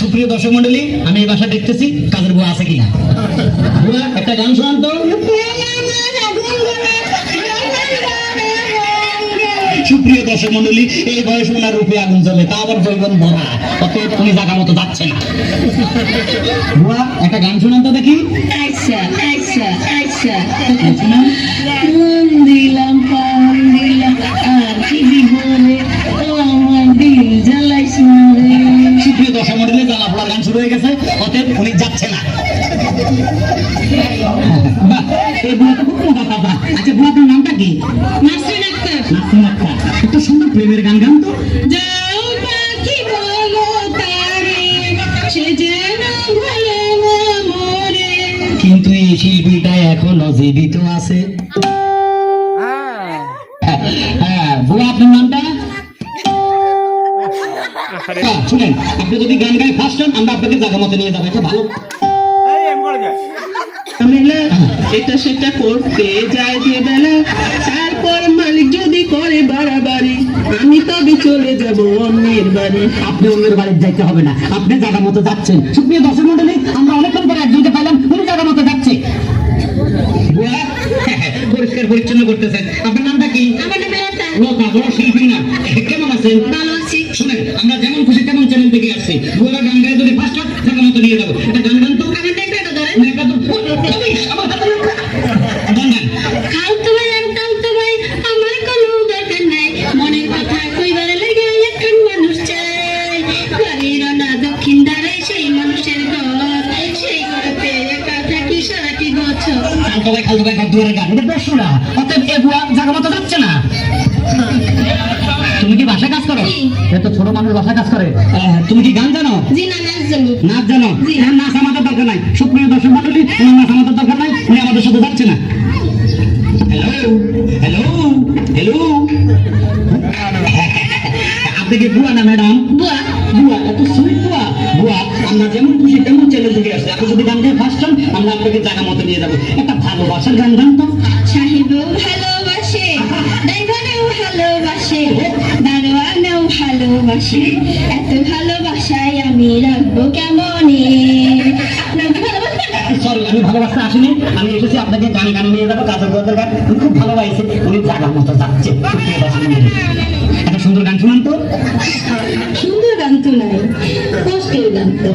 সুপ্রিয় দর্শক মন্ডলী, আমি এই বাসা দেখতেছি কাজের বুয়া আছে কিনা। বুয়া একটা গান শোনান তো। সুপ্রিয় দর্শক মন্ডলী, এই বয়স ওনার রূপে আগুন জ্বলে, তা আবার জৈবন ভরা, অতএব উনি জায়গা মতো যাচ্ছে না। বুয়া একটা গান শোনান তো দেখি। আচ্ছা আচ্ছা আচ্ছা মন দিলাম প্রাণ দিলাম আর কি জীবনে আমার দিল জ্বালাইস মরে। সুপ্রিয় দর্শক মন্ডলী, জ্বালা পোড়ার গান শুরু হয়ে গেছে, অতএব উনি যাচ্ছে না। বাহ, এই বুয়া তো খুব মজা পাবা। আচ্ছা বুয়া, তোর নামটা কি? নাসরিন আক্তার। নাসরিন আক্তার, একটু সুন্দর প্রেমের গান গান তো। যাও পাখি বলো তারে সে যেন ভালো মরে। কিন্তু এই শিল্পীটা এখনো জীবিত আছে। হ্যাঁ বুয়া, আপনার নামটা? শুনেন, আপনি যদি গান গায়ে ফার্স্ট হন, আমরা আপনাকে জায়গা মতো নিয়ে যাবো। এটা ভালো ঝামেলা এটা সেটা করতে যায় যে বেলা, তারপর মালিক যদি করে বাড়াবাড়ি আমি তবে চলে যাব অন্যের বাড়ি। আপনি অন্যের বাড়িতে যাইতে হবে না, আপনি জায়গা মতো যাচ্ছেন। সুপ্রিয় দর্শক মন্ডলী, আমরা অনেকক্ষণ পরে একজনকে পাইলাম, উনি জায়গা মতো যাচ্ছে। বুয়া, পরিষ্কার পরিচ্ছন্ন করতেছেন। আপনার নামটা কি? আমার নাম লতা। লতা, বড় শিল্পী না? কেমন আছেন? ভালো আছি। শুনেন, আমরা যেমন খুশি তেমন চ্যানেল থেকে আসছি। বুয়া গান গায়ে যদি ফার্স্ট হয়, জায়গা মতো নিয়ে যাবো। এটা গান গান তো। আমার দেখবে ধরেন এটা তো আমার হাতে গান গান। খালতো ভাই আর টালতো ভাই আমার কোনো দরকার নাই, মনের কথা কইবার লাগে একখান মানুষ চাই। বাড়ির না দক্ষিণ দ্বারে সেই মানুষের ঘর, সেই ঘরেতে একা থাকি সারাটি বছর। খালতো ভাই ঘর দুয়ারের গান, এটা বেশ শোনা। অতএব এ বুয়া জায়গা মতো যাচ্ছে না। তুমি কি বাসায় কাজ করো? এত ছোট মানুষ বাসায় কাজ করে। তুমি কি গান জানো? জি না, নাচ জানি। নাচ জানো? নাচ আমাদের দরকার নাই। সুপ্রিয় দর্শক মন্ডলী, নাচ আমাদের দরকার নাই, উনি আমাদের সাথে যাচ্ছে না। হ্যালো হ্যালো হ্যালো, আপনি কি বুয়া না ম্যাডাম? বুয়া। বুয়া, এত সুইট বুয়া। বুয়া, আমরা যেমন খুশি তেমন চ্যানেল থেকে আসছি। আপনি যদি গান গায়ে ফার্স্ট হন, আমরা আপনাকে জায়গা মতো নিয়ে যাবো। একটা ভালোবাসার গান গান তো। সাহেবও ভালোবাসে, ড্রাইভারও ভালোবাসে, দারোয়ানও ভালোবাসে, এত ভালোবাসায় আমি রাখবো কেমনে। আপনাকে ভালোবাসেন? সরি, আমি ভালোবাসতে আসিনি, আমি এসেছি আপনাকে গান গান নিয়ে যাবো। কাজের গোয়াদের গান উনি খুব ভালোবাসে, উনি জায়গার মতো যাচ্ছে। সুপ্রিয় দর্শক মন্ডলী, একটা সুন্দর গান শুনান তো। সুন্দর গান তো নাই, কষ্টের গান তো।